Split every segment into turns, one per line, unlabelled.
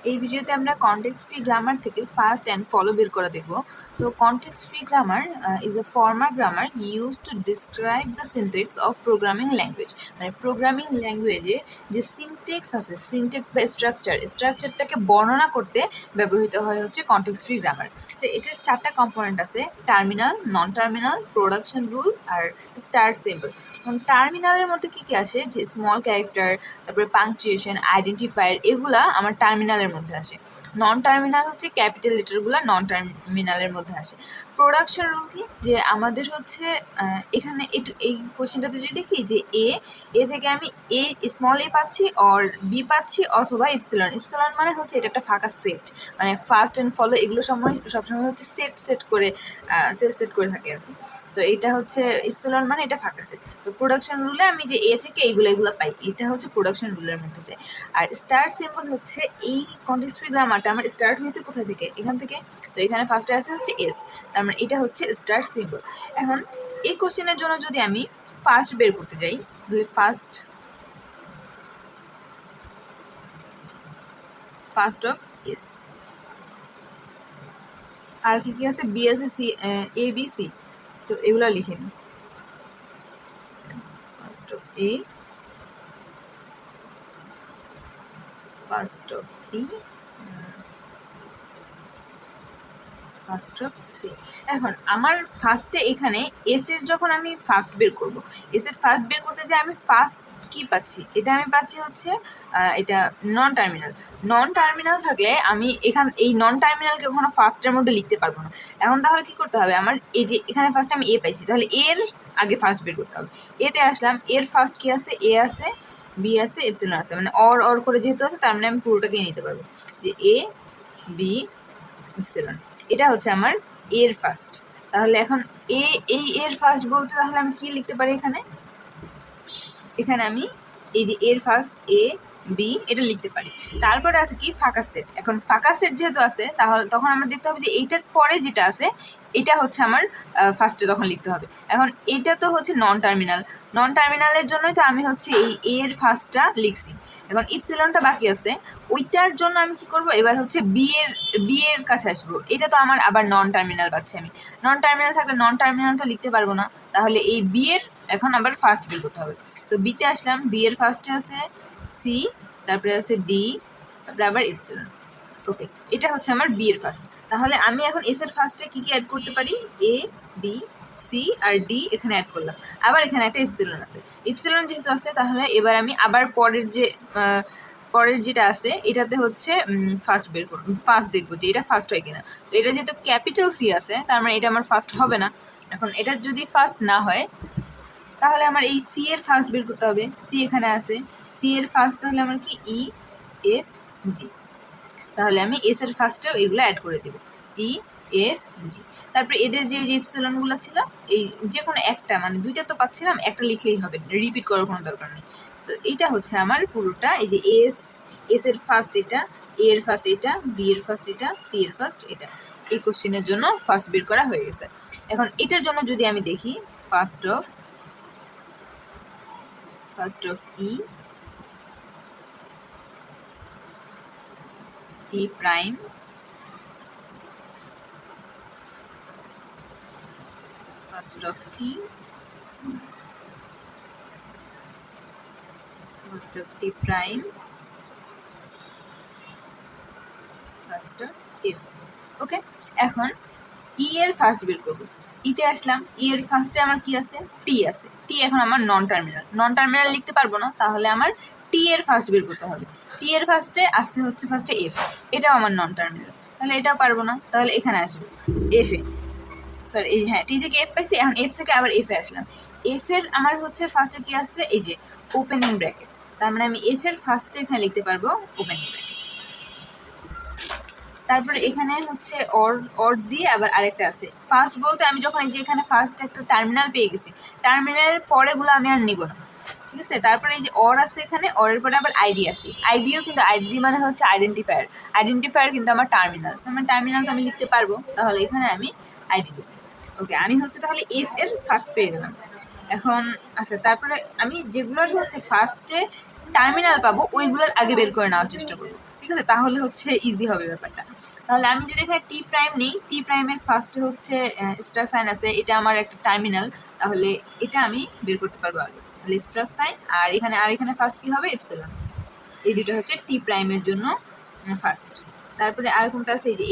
এই ভিডিওতে আমরা কনটেক্সট ফ্রি গ্রামার থেকে ফাস্ট অ্যান্ড ফলো বের করে দেখব। তো context free grammar is a formal grammar use to describe the syntax of programming language. মানে প্রোগ্রামিং ল্যাঙ্গুয়েজে যে সিনটেক্স আছে, সিনটেক্স বা স্ট্রাকচারটাকে বর্ণনা করতে ব্যবহৃত হয় হচ্ছে কনটেক্সট ফ্রি গ্রামার। তো এটার 4টা কম্পোনেন্ট আছে: terminal, non terminal, production rule আর স্টার সিম্বল। টার্মিনালের মধ্যে কী কী আসে, যে স্মল ক্যারেক্টার, তারপরে পাংচুয়েশন, আইডেন্টিফায়ার, এগুলা আমার টার্মিনালের মধ্যে আসে। নন টার্মিনাল হচ্ছে ক্যাপিটাল লেটারগুলো নন টার্মিনালের মধ্যে আসে। প্রোডাকশন রুল কি, যে আমাদের হচ্ছে এখানে এই কোশ্চেনটাতে যদি দেখি যে এ থেকে আমি স্মল এ পাচ্ছি, অর বি পাচ্ছি, অথবা ইপসিলন মানে হচ্ছে এটা একটা ফাঁকা সেট, মানে ফার্স্ট অ্যান্ড ফলো এগুলো সবসময় হচ্ছে সেট করে থাকে আর কি। তো এটা হচ্ছে ইপসিলন মানে এটা ফাঁকা সেট। তো প্রোডাকশন রুলে আমি যে এ থেকে এগুলো পাই, এটা হচ্ছে প্রোডাকশন রুলের মধ্যে যায়। আর স্টার সিম্বল হচ্ছে এই কনটেক্সট ফ্রি গ্রামারটা আমার স্টার্ট হয়েছে কোথায় থেকে, এখান থেকে। তো এখানে ফার্স্টে আসে হচ্ছে এস, তার মানে এটা হচ্ছে স্টার সিম্বল। এখন এই কোশ্চেনের জন্য যদি আমি ফার্স্ট বের করতে যাই, ফার্স্ট অফ এস, আর কি কি আছে, BSC, C, A B C, তো এগুলো লিখে নিই। First of A, first of B, first of C. এখন আমার ফার্স্টে এখানে এস এর যখন আমি ফার্স্ট বের করব, এস এর ফার্স্ট বের করতে যে আমি ফার্স্ট কি পাচ্ছি, এটা আমি পাচ্ছি হচ্ছে এটা নন টার্মিনাল থাকলে আমি এই নন টার্মিনালকে কখনো ফার্স্টের মধ্যে লিখতে পারবো না। এখন তাহলে কি করতে হবে, আমার এই যে এখানে ফার্স্ট আমি এ পাইছি, তাহলে এর আগে ফার্স্ট বের করতে হবে। এতে আসলাম, এর ফার্স্ট কি আছে, এ আছে, বি আছে, এপসিলন আছে, মানে অর করে যেহেতু আছে তার মানে আমি পুরোটাকে নিতে পারবো, যে এ বি এপসিলন। এটা হচ্ছে আমার এর ফার্স্ট। তাহলে এখন এর ফার্স্ট বলতে তাহলে আমি কি লিখতে পারি, এখানে আমি এই যে এর ফার্স্ট এ বি এটা লিখতে পারি। তারপরে আছে কি, ফাঁকা সেট। এখন ফাঁকা সেট যেহেতু আছে, তাহলে তখন আমরা দেখতে হবে যে এইটার পরে যেটা আছে এটা হচ্ছে আমার ফার্স্টে তখন লিখতে হবে। এখন এইটা তো হচ্ছে নন টার্মিনালের জন্যই তো আমি হচ্ছে এই এর ফার্স্টটা লিখছি। এখন ইপসিলনটা বাকি আছে, ওইটার জন্য আমি কি করব, এবার হচ্ছে বি এর কাছে আসবো। এটা তো আমার আবার নন টার্মিনাল পাচ্ছি আমি। নন টার্মিনাল থাকলে নন টার্মিনাল তো লিখতে পারবো না, তাহলে এই বি এর এখন আবার ফার্স্ট বের করতে হবে। তো বিতে আসলাম, বি এর ফার্স্টে আছে সি, তারপরে আছে ডি, তারপরে আবার এপসিলন। ওকে, এটা হচ্ছে আমার বি এর ফার্স্ট। তাহলে আমি এখন এস এর ফার্স্টে কি কি অ্যাড করতে পারি, এ বি সি আর ডি এখানে অ্যাড করলাম। আবার এখানে একটা ইপসিলন আছে, ইপসিলন যেহেতু আছে তাহলে এবার আমি আবার পরের যেটা আছে এটাতে হচ্ছে ফার্স্ট বের করব, ফার্স্ট দেখবো যে এটা ফার্স্ট হয় কিনা। তো এটা যেহেতু ক্যাপিটাল সি আছে তার মানে এটা আমার ফার্স্ট হবে না। এখন এটা যদি ফার্স্ট না হয় তাহলে আমার এই সি এর ফার্স্ট বের করতে হবে। সি এখানে আছে, সি এর ফার্স্ট তাহলে আমার কি ই এফ জি। তাহলে আমি এস এর ফার্স্টেও এগুলো অ্যাড করে দেবো, ই এফ জি। তারপরে এদের যে ইপসিলনগুলো ছিল, এই যে কোনো একটা, মানে দুইটা তো পাচ্ছিলাম, একটা লিখলেই হবে, রিপিট করার কোনো দরকার নেই। তো এইটা হচ্ছে আমার পুরোটা, এই যে এস এর ফার্স্ট এটা, এ এর ফার্স্ট এটা, বি এর ফার্স্ট এটা, সি এর ফার্স্ট এটা। এই কোশ্চেনের জন্য ফার্স্ট বের করা হয়ে গেছে। এখন এটার জন্য যদি আমি দেখি, first of E prime, first of T, first of T prime, first of F. Okay, এখন ই এর ফার্স্ট বের করবো। ইতে আসলাম, ই এর ফার্স্টে আমার কি আছে, টি আছে। টি এখন আমার নন টার্মিনাল লিখতে পারবো না, তাহলে আমার টি এর ফার্স্ট বের করতে হবে। টি এর ফার্স্টে আসছে হচ্ছে ফার্স্টে এফ, এটাও আমার নন টার্মিনাল, তাহলে এটাও পারবো না, তাহলে এখানে আসবে এফ এ, সরি এই হ্যাঁ টি থেকে এফ পাইছি, এখন এফ থেকে আবার এফ এ আসলাম। এফ এর আমার হচ্ছে ফার্স্টে কি আছে, এই যে ওপেনিং ব্র্যাকেট, তার মানে আমি এফ এর ফার্স্টে এখানে লিখতে পারবো ওপেনিং ব্র্যাকেট। তারপরে এখানে হচ্ছে অর দিয়ে আবার আরেকটা আছে। ফার্স্ট বলতে আমি যখন এই যে এখানে ফার্স্ট একটা টার্মিনাল পেয়ে গেছি, টার্মিনালের পরেগুলো আমি আর নিব না, ঠিক আছে। তারপরে এই যে অর আছে এখানে, অরের পরে আবার আইডি আছে। আইডিও কিন্তু আইডি মানে হচ্ছে আইডেন্টিফায়ার কিন্তু আমার টার্মিনাল তো আমি লিখতে পারবো, তাহলে এখানে আমি আইডি দেবো। ওকে, আমি হচ্ছে তাহলে এফ এর ফার্স্ট পেয়ে গেলাম। এখন আচ্ছা, তারপরে আমি যেগুলোর হচ্ছে ফার্স্টে টার্মিনাল পাবো ওইগুলোর আগে বের করে নেওয়ার চেষ্টা করবো। ঠিক আছে, তাহলে হচ্ছে ইজি হবে ব্যাপারটা। তাহলে আমি যদি এখানে টি প্রাইম নেই, টি প্রাইমের ফার্স্টে হচ্ছে স্ট্রাক সাইন আছে, এটা আমার একটা টার্মিনাল, তাহলে এটা আমি বের করতে পারবো আগে। তাহলে স্ট্রাক সাইন আর এখানে ফার্স্ট কি হবে এপসিলন, এই দুটো হচ্ছে টি প্রাইমের জন্য ফার্স্ট। তারপরে আর কোনটা আছে, এই যে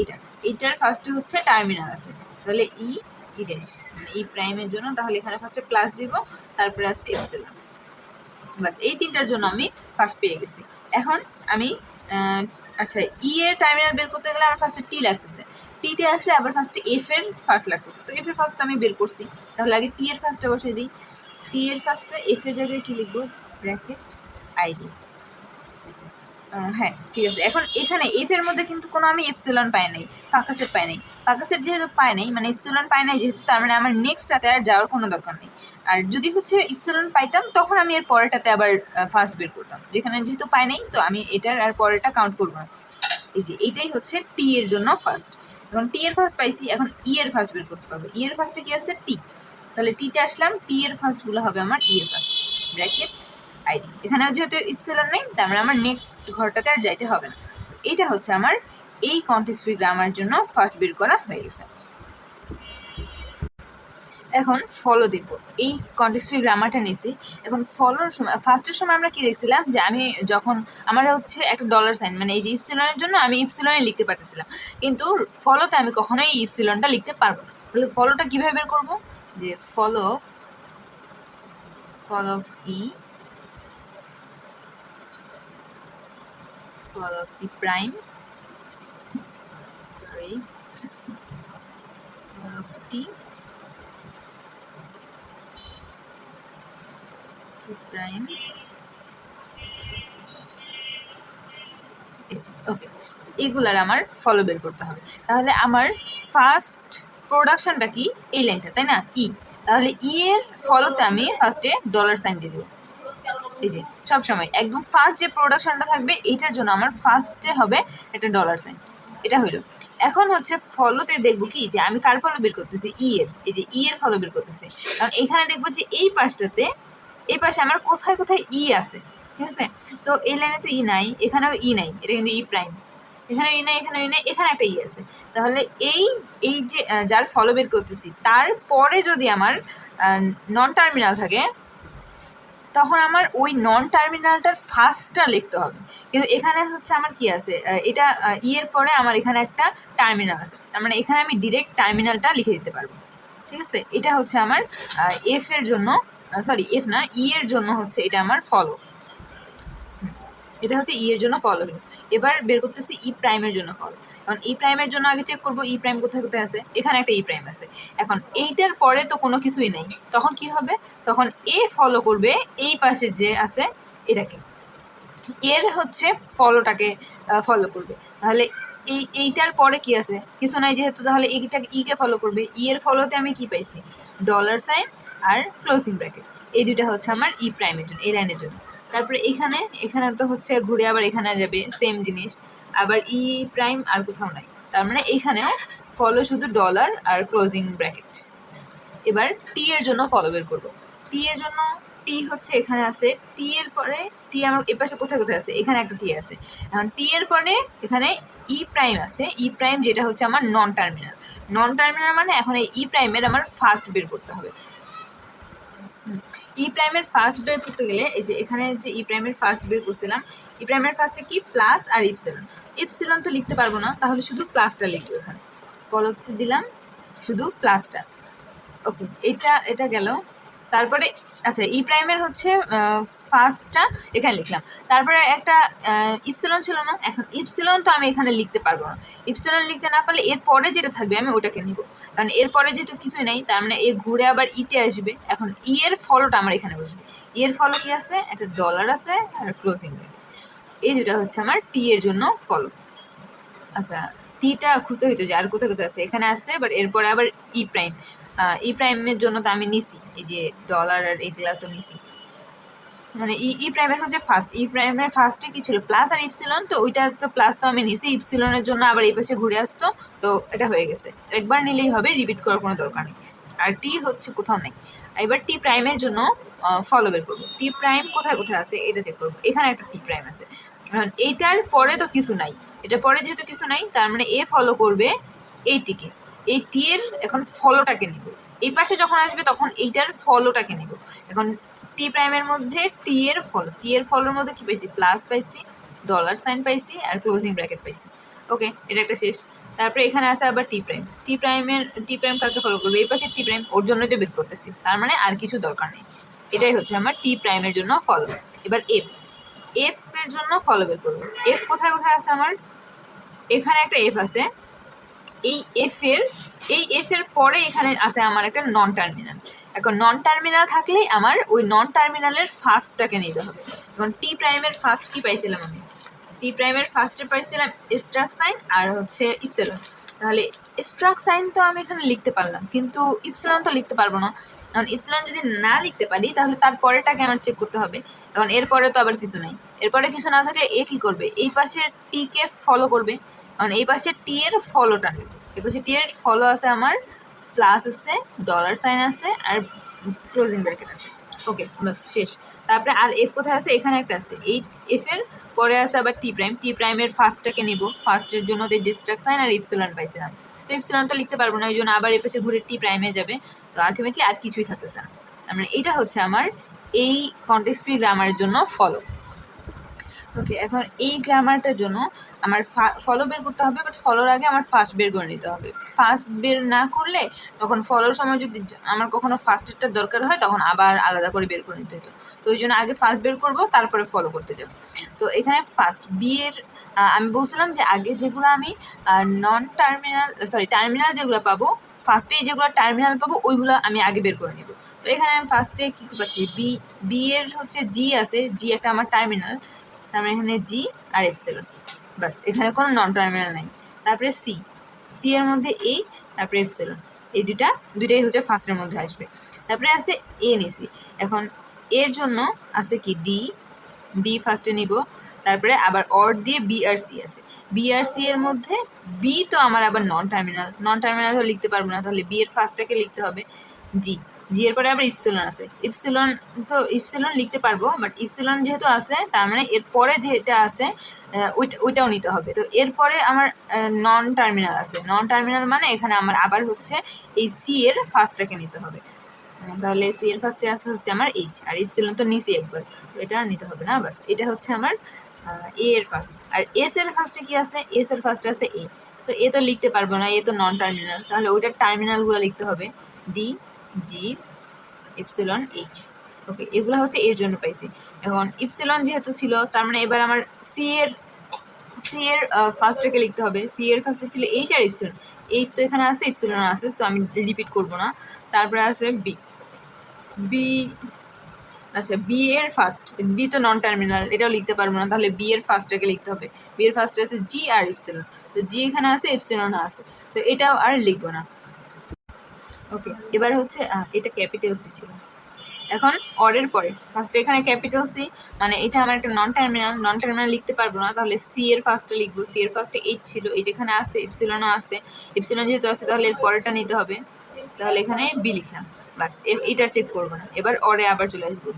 এইটার ফার্স্টে হচ্ছে টার্মিনাল আছে, তাহলে ই ড্যাশ মানে ই প্রাইমের জন্য, তাহলে এখানে ফার্স্টে প্লাস দিব, তারপরে আছে এপসিলন। বাস এই তিনটার জন্য আমি ফার্স্ট পেয়ে গেছি। এখন আমি আচ্ছা ই এর টার্মিনাল বের করতে গেলে আমার ফার্স্টে টি লাগতেছে, টিতে আসলে আবার ফার্স্টে এফ এর ফার্স্ট লাগতেছে, তো এফ এর ফার্স্ট আমি বের করছি, তাহলে আগে টি এর ফার্স্টে বসে দিই। টি এর ফার্স্টে এফ এর জায়গায় কি লিখবো, ব্র্যাকেট আইডি। হ্যাঁ ঠিক আছে। এখন এখানে এফ এর মধ্যে কিন্তু কোনো আমি এপসিলন পাই নাই, ফাঁকা সেট পাই নাই। ফাঁকা সেট যেহেতু পাই নাই, মানে এপসিলন পাই নাই যেহেতু, তার মানে আমার নেক্সটটাতে আর যাওয়ার কোনো দরকার নেই। আর যদি হচ্ছে এপসিলন পাইতাম তখন আমি এর পরেরটাতে আবার ফার্স্ট বের করতাম, যেখানে যেহেতু পাই নাই তো আমি এটার আর পরেরটা কাউন্ট করবো না। এই যে এইটাই হচ্ছে টি এর জন্য ফার্স্ট। এখন টি এর ফার্স্ট পাইছি, এখন ই এর ফার্স্ট বের করতে পারবো। ই এর ফার্স্টে কি আছে, টি, তাহলে টিতে আসলাম, টি এর ফার্স্টগুলো হবে আমার ই এর ফার্স্ট, ব্র্যাকেট আইডি। এখানেও যেহেতু ইপসিলন নেই, তার মানে আমার নেক্সট ঘরটাতে আর যাইতে হবে না। এইটা হচ্ছে আমার এই কন্টেক্সট ফ্রি গ্রামার জন্য ফার্স্ট বের করা হয়ে গেছে। এখন ফলো দেখব, এই কন্টেক্সট ফ্রি গ্রামারটা নিয়েছি। এখন ফলোর সময় ফার্স্টের সময় আমরা কি দেখছিলাম, যে আমি যখন আমার হচ্ছে একটা ডলার সাইন, মানে এই যে ইপসিলনের জন্য আমি ইপসিলনে লিখতে পারতেছিলাম, কিন্তু ফলোতে আমি কখনোই ইপসিলনটা লিখতে পারবো না। তাহলে ফলোটা কীভাবে বের করবো, যে follow of E, follow of E prime, sorry of t prime, ওকে, এগুলার আমার ফলো বের করতে হবে। তাহলে আমার ফার্স্ট প্রোডাকশনটা কি, এই লাইনটা, তাই না, ই, তাহলে ই এর ফলোতে আমি ফার্স্টে ডলার সাইন দিয়ে দেবো। এই যে সবসময় একদম ফার্স্ট যে প্রোডাকশনটা থাকবে এইটার জন্য আমার ফার্স্টে হবে একটা ডলার সাইন, এটা হইলো। এখন হচ্ছে ফলোতে দেখবো কি, যে আমি কার ফলো বের করতেছি, ই এর, এই যে ই এর ফলো বের করতেছি। কারণ এখানে দেখবো যে এই পাশটাতে, এই পাশে আমার কোথায় কোথায় ই আছে, ঠিক আছে। তো এই লাইনে তো ই নাই, এখানেও ই নাই, এটা কিন্তু ই প্রাইম, এখানে ই নাই, এখানে ই নাই, এখানে একটা ই আছে। তাহলে এই যে যার ফলো বের করতেছি তারপরে যদি আমার নন টার্মিনাল থাকে, তখন আমার ওই নন টার্মিনালটার ফার্স্টটা লিখতে হবে। কিন্তু এখানে হচ্ছে আমার কি আছে, এটা ই এর পরে আমার এখানে একটা টার্মিনাল আছে, তার মানে এখানে আমি ডিরেক্ট টার্মিনালটা লিখে দিতে পারবো, ঠিক আছে। এটা হচ্ছে আমার এফ এর জন্য, সরি এফ না, ই এর জন্য হচ্ছে এটা আমার ফলো, এটা হচ্ছে ই এর জন্য ফলো। এবার বের করতেছি ই প্রাইমের জন্য ফলো। এখন ই প্রাইমের জন্য আগে চেক করবো ই প্রাইম কোথায় কোথায় আছে, এখানে একটা ই প্রাইম আছে। এখন এইটার পরে তো কোনো কিছুই নেই, তখন কি হবে, তখন এ ফলো করবে এই পাশে যে আছে এটাকে, এর হচ্ছে ফলোটাকে ফলো করবে। তাহলে এইটার পরে কি আছে, কিছু নাই যেহেতু, তাহলে এইটাকে ই কে ফলো করবে। ই এর ফলোতে আমি কি পাইছি, ডলার সাইন আর ক্লোজিং ব্র্যাকেট, এই দুইটা হচ্ছে আমার ই প্রাইমের জন্য, এই লাইনের জন্য। তারপরে এখানে তো হচ্ছে ঘুরে আবার এখানে যাবে, সেম জিনিস, আবার ই প্রাইম আর কোথাও নাই, তার মানে এখানেও ফলো শুধু ডলার আর ক্লোজিং ব্র্যাকেট। এবার টি এর জন্য ফলো বের করবো। টি এর জন্য টি হচ্ছে এখানে আছে, টি এর পরে টি আমার এ পাশে কোথায় কোথায় আছে, এখানে একটা টি আছে। এখন টি এর পরে এখানে ই প্রাইম আছে, ই প্রাইম যেটা হচ্ছে আমার নন টার্মিনাল। নন টার্মিনাল মানে এখন এই ই প্রাইমের আমার ফার্স্ট বের করতে হবে। ই প্রাইমের ফার্স্ট বের করতে গেলে এই যে এখানে যে ই প্রাইমের ফার্স্ট বের করছিলাম, ই প্রাইমের ফার্স্টে কি প্লাস আর ইপসিলন, ইপসিলন তো লিখতে পারবো না, তাহলে শুধু প্লাসটা লিখবো। এখানে ফলোতে দিলাম শুধু প্লাসটা, ওকে, এটা গেল। তারপরে আচ্ছা ই প্রাইমের হচ্ছে ফার্স্টটা এখানে লিখলাম, তারপরে একটা ইপসিলন ছিল না, এখন ইপসিলন তো আমি এখানে লিখতে পারবো না, ইপসিলন লিখতে না পারলে এর পরে যেটা থাকবে আমি ওটাকে নিব, কারণ এর পরে যেহেতু কিছুই নেই, তার মানে এ ঘুরে আবার ইতে আসবে। এখন ই এর ফলোটা আমার এখানে বসবে, ই এর ফলো কি আছে, একটা ডলার আছে আর ক্লোজিং, এই দুটা হচ্ছে আমার টি এর জন্য ফলো। আচ্ছা টিটা খুঁজতে হইতো যে আর কোথায় কোথায় আছে, এখানে আছে, বাট এরপরে আবার ই প্রাইম, ই প্রাইমের জন্য তো আমি নিছি এই যে ডলার আর এগুলা তো নিছি, মানে ই প্রাইমের হচ্ছে ফার্স্ট, ই প্রাইমের ফার্স্টে কি ছিল প্লাস আর ইপসিলন, তো ওইটা তো প্লাস তো আমি নিছি, ইপসিলনের জন্য আবার এই পাশে ঘুরে আসতো, তো এটা হয়ে গেছে, একবার নিলেই হবে, রিপিট করার কোনো দরকার নেই। আর টি হচ্ছে কোথাও নেই। এবার টি প্রাইমের জন্য ফলো বের করবো, টি প্রাইম কোথায় কোথায় আছে এটা চেক করবো, এখানে একটা টি প্রাইম আছে, এখন এইটার পরে তো কিছু নাই, এটার পরে যেহেতু কিছু নাই তার মানে এ ফলো করবে এইটিকে, এই টি এর এখন ফলোটাকে নিব, এই পাশে যখন আসবে তখন এইটার ফলোটাকে নিব। এখন টি প্রাইমের মধ্যে টি এর ফলোর মধ্যে কি পাইছি, প্লাস পাইছি, ডলার সাইন পাইছি আর ক্লোজিং ব্র্যাকেট পাইছি। ওকে, এটা একটা শেষ। তারপরে এখানে আছে আবার টি প্রাইম কাকে ফলো করবে, এই পাশে টি প্রাইম, ওর জন্যই তো বের করতেছি, তার মানে আর কিছু দরকার নেই। এটাই হচ্ছে আমার টি প্রাইমের জন্য ফলো। এবার এফ এর জন্য ফলো বের করবো। এফ কোথায় কোথায় আছে আমার, এখানে একটা এফ আছে, এই এফ এর পরে এখানে আছে আমার একটা নন টার্মিনাল। এখন নন টার্মিনাল থাকলেই আমার ওই নন টার্মিনালের ফার্স্টটাকে নিতে হবে। এখন টি প্রাইমের ফার্স্ট কি পাইছিলাম আমি, টি প্রাইমের ফার্স্টে পাইছিলাম স্ট্রাক সাইন আর হচ্ছে ইপসিলন। তাহলে স্ট্রাক সাইন তো আমি এখানে লিখতে পারলাম, কিন্তু ইপসিলন তো লিখতে পারবো না। কারণ ইপসিলন যদি না লিখতে পারি তাহলে তার পরেরটাকে আমার চেক করতে হবে। এখন এরপরে তো আবার কিছু নাই, এরপরে কিছু না থাকলে এ কি করবে, এই পাশে টি কে ফলো করবে। কারণ এই পাশে টি এর ফলোটা নেবে, এই পাশে টি এর ফলো আছে আমার, প্লাস আছে, ডলার সাইন আছে আর ক্লোজিং ব্র্যাকেট আছে। ওকে, বাস শেষ। তারপরে আর এফ কোথায় আছে, এখানে একটা আছে, এই এফ এর পরে আছে আবার টি প্রাইমের ফার্স্টটাকে নিব, ফার্স্টের জন্য ডিস্ট্রাক্ট সাইন আর ইপসিলন পাইছিলাম। তো ইপসিলন তো লিখতে পারবো না, ওই জন্য আবার এ পাশে ঘুরে টি প্রাইমে যাবে। তো আলটিমেটলি আর কিছুই থাকতেছে না। তার মানে এটা হচ্ছে আমার এই কনটেক্সট ফ্রি গ্রামারের জন্য ফলো। ওকে, এখন এই গ্রামারটার জন্য আমার ফলো বের করতে হবে, বাট ফলোর আগে আমার ফার্স্ট বের করে নিতে হবে। ফার্স্ট বের না করলে তখন ফলোর সময় যদি আমার কখনো ফার্স্টেরটা দরকার হয় তখন আবার আলাদা করে বের করে নিতে হতো। তো ওই জন্য আগে ফার্স্ট বের করবো, তারপরে ফলো করতে যাবো। তো এখানে ফার্স্ট বি এর আমি বলছিলাম যে আগে যেগুলো আমি টার্মিনাল যেগুলো পাবো, ফার্স্টেই যেগুলো টার্মিনাল পাবো ওইগুলো আমি আগে বের করে নেবো। তো এখানে আমি ফার্স্টে কী পাচ্ছি, বি এর হচ্ছে জি আছে, জি একটা আমার টার্মিনাল, তারপরে এখানে জি আর এপসিলন, বাস, এখানে কোনো নন টার্মিনাল নাই। তারপরে সি এর মধ্যে এইচ, তারপরে এপসিলন, এই দুইটাই হচ্ছে ফার্স্টের মধ্যে আসবে। তারপরে আছে এ নিছি, এখন এর জন্য আছে কি ডি ফার্স্টে নিব। তারপরে আবার অর দিয়ে বি আর সি আছে, বি আর সি এর মধ্যে বি তো আমার আবার নন টার্মিনাল তো লিখতে পারবো না, তাহলে বি এর ফার্স্টটাকে লিখতে হবে জি এর পরে আবার ইপসিলন আছে, ইপসিলন লিখতে পারবো, বাট ইপসিলন যেহেতু আছে তার মানে এর পরে যেটা আছে ওইটাও নিতে হবে। তো এরপরে আমার নন টার্মিনাল মানে এখানে আমার আবার হচ্ছে এই সি এর ফার্স্টটাকে নিতে হবে। তাহলে সি এর ফার্স্টে আসে হচ্ছে আমার এইচ, আর ইপসিলন তো নিচে একবার, তো এটা আর নিতে হবে না, বাস এটা হচ্ছে আমার এ এর ফার্স্ট। আর এস এর ফার্স্টে কি আছে, এস এর ফার্স্টে আছে এ, তো এ তো লিখতে পারবো না, এ তো নন টার্মিনাল, তাহলে ওইটার টার্মিনালগুলো লিখতে হবে, ডি জি ইপসিলন এইচ। ওকে, এগুলো হচ্ছে এর জন্য পাইছি। এখন ইপসিলন যেহেতু ছিল তার মানে এবার আমার সি এর ফার্স্টটাকে লিখতে হবে, সি এর ফার্স্টে ছিল এইচ আর ইপসিলন, এইচ তো এখানে আছে, ইপসিলন আছে, তো আমি রিপিট করবো না। তারপরে আছে বি আচ্ছা, বি এর ফার্স্ট, বি তো নন টার্মিনাল, এটাও লিখতে পারবো না, তাহলে বি এর ফার্স্টটাকে লিখতে হবে। বি এর ফার্স্টে আছে জি আর ইপসিলন, তো জি এখানে আছে, ইপসিলন আছে, তো এটাও আর লিখবো না। ওকে, এবার হচ্ছে এটা ক্যাপিটাল সি ছিল। এখন অরের পরে ফার্স্টে এখানে ক্যাপিটাল সি, মানে এটা আমার একটা নন টার্মিনাল লিখতে পারবো না, তাহলে সি এর ফার্স্টে লিখবো, সি এর ফার্স্টে এইচ ছিল, এই যেখানে আসছে ইপসিলনও আসছে, ইপসিলন যেহেতু আছে তাহলে এর পরেরটা নিতে হবে, তাহলে এখানে বি লিখলাম, বাস এটা চেক করবো না। এবার অরে আবার চলে আসবো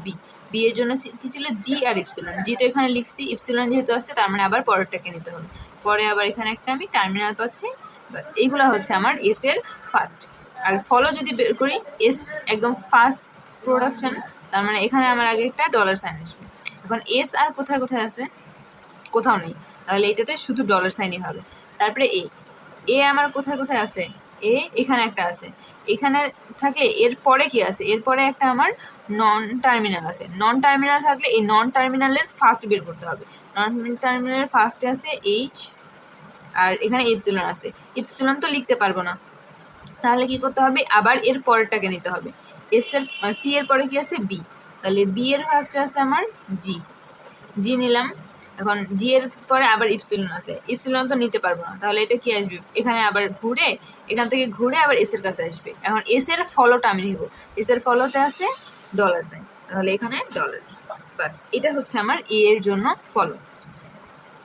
বি এর জন্য কি ছিল, জি আর ইপসিলন, জি তো এখানে লিখছি, ইপসিলন যেহেতু আসছে তার মানে আবার পরেরটাকে নিতে হবে, পরে আবার এখানে একটা আমি টার্মিনাল পাচ্ছি, বাস এইগুলো হচ্ছে আমার এস এর ফার্স্ট। আর ফলো যদি বের করি, এস একদম ফার্স্ট প্রোডাকশন, তার মানে এখানে আমার আগে একটা ডলার সাইন আসবে। এখন এস আর কোথায় কোথায় আছে, কোথাও নেই, তাহলে এটাতে শুধু ডলার সাইনই হবে। তারপরে এ আমার কোথায় কোথায় আছে, এখানে একটা আছে, এখানে থাকলে এর পরে কি আছে, এরপরে একটা আমার নন টার্মিনাল আছে, নন টার্মিনাল থাকলে এই নন টার্মিনালের ফার্স্ট বের করতে হবে। নন টার্মিনালের ফার্স্টে আছে এইচ আর এখানে ইপসিলন আছে, ইপসিলন তো লিখতে পারবো না, তাহলে কি করতে হবে, আবার এর পরেরটাকে নিতে হবে। সি এর পরে কি আছে, বি, তাহলে বি এর ফার্স্টে আছে আমার জি নিলাম। এখন জি এর পরে আবার ইপসিলন আছে, ইপসিলন তো নিতে পারবো না, তাহলে এটা কি আসবে, এখানে আবার এখান থেকে ঘুরে আবার এস এর কাছে আসবে। এখন এস এর ফলোটা আমি নিব, এস এর ফলোতে আছে ডলার সাইন, তাহলে এখানে ডলার, বাস এটা হচ্ছে আমার এ এর জন্য ফলো।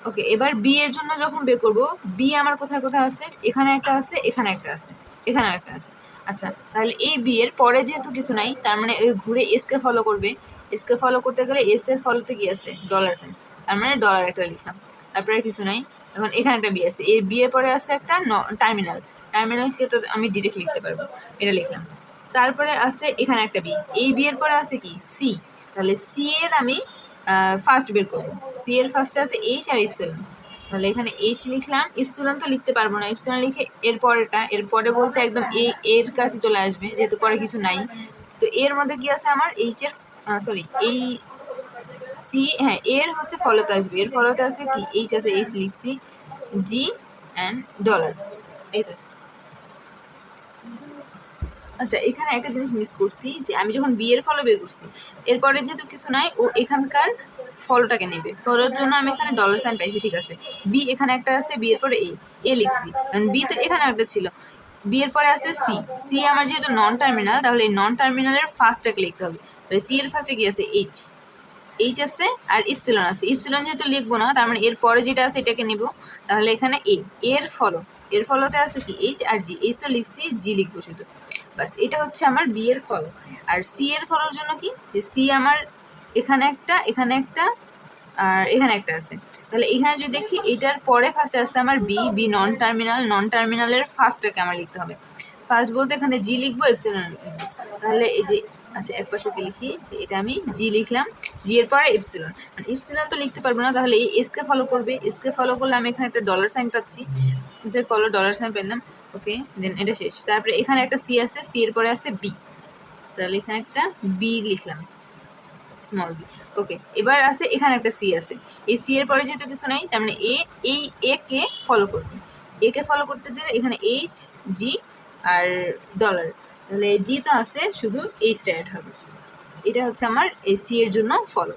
ওকে, এবার বি এর জন্য যখন বের করবো, বি আমার কোথায় কোথায় আছে, এখানে একটা আছে, এখানে একটা আছে, এখানে একটা আছে। আচ্ছা, তাহলে এই বি এর পরে যেহেতু কিছু নাই তার মানে ঘুরে এস কে ফলো করবে, এস কে ফলো করতে গেলে এস এর ফলোতে কি আছে, ডলার সাইন, তার মানে ডলার একটা লিখলাম, তারপরে কিছু নাই। এখন এখানে একটা বি আছে, এই বি এর পরে আছে একটা টার্মিনাল, টার্মিনালকে তো আমি ডিরেক্ট লিখতে পারবো, এটা লিখলাম। তারপরে আছে এখানে একটা বি, এই বি এর পরে আছে কি সি, তাহলে সি এর আমি ফার্স্ট বের করবো। সি এর ফার্স্টে আছে এইচ আর ইপসিলন, তাহলে এখানে এইচ লিখলাম, ইপসিলন তো লিখতে পারবো না, ইপসিলন লিখে এর পরেটা, এর পরে বলতে একদম এর কাছে চলে আসবে যেহেতু পরে কিছু নাই। তো এর মধ্যে কি আছে আমার এইচ এর সরি এই সি, হ্যাঁ এর হচ্ছে ফলোতে আসবে, এর ফলোতে আছে কি এইচ আছে, এইচ লিখছি, জি অ্যান্ড ডলার, এই তো। আচ্ছা এখানে একটা জিনিস মিস করছি, যে আমি যখন বি এর ফলো বের করছি, এরপরে যেহেতু কিছু নাই, ও এখানকার ফলোটাকে নেবে, ফলোর জন্য আমি এখানে ডলার সাইন পাইছি, ঠিক আছে। বি এখানে একটা আছে, বি এর পরে এ লিখছি, বি তো এখানে একটা ছিল, বি এর পরে আছে সি, সি আমার যেহেতু নন টার্মিনাল, তাহলে এই নন টার্মিনালের ফার্স্টটাকে লিখতে হবে, তাহলে সি এর ফার্স্টে কি আছে এইচ, এইচ আছে আর ইপসিলন আছে, ইপসিলন যেহেতু লিখবো না, তার মানে এর পরে যেটা আছে এটাকে নিব, তাহলে এখানে এর ফলো, এর ফলোতে আছে কি এইচ আর জি, এইচ তো লিখছি, জি লিখবো শুধু, বাস। এটা হচ্ছে আমার বি এর ফলো। আর সি এর ফলোর জন্য কি, যে সি আমার এখানে একটা, এখানে একটা আর এখানে একটা আছে, তাহলে এখানে যদি দেখি এটার পরে ফার্স্ট আসছে আমার বি, বি নন টার্মিনাল, নন টার্মিনালের ফার্স্টটাকে আমার লিখতে হবে, ফার্স্ট বলতে এখানে জি লিখবো, এপসিলন লিখবো, তাহলে এই যে আচ্ছা এক পাশে লিখি, যে এটা আমি জি লিখলাম, জি এর পরে এপসিলন, মানে এপসিলন তো লিখতে পারবো না, তাহলে এই এস কে ফলো করবে, এস কে ফলো করলে আমি এখানে একটা ডলার সাইন পাচ্ছি, যে ফলো ডলার সাইন পেলাম, ওকে দেন এটা শেষ। তারপরে এখানে একটা সি আছে, সি এর পরে আছে বি, তাহলে এখানে একটা বি লিখলাম, স্মল বি, ওকে। এবার আছে এখানে একটা সি আছে, এই সি এর পরে যেহেতু কিছু নাই, তার মানে এই এ কে ফলো করবে, এ কে ফলো করতে দিলে এখানে এইচ জি আর ডলার, তাহলে জি তো আছে, শুধু এইচটা অ্যাড হবে। এটা হচ্ছে আমার এই সি এর জন্য ফলো।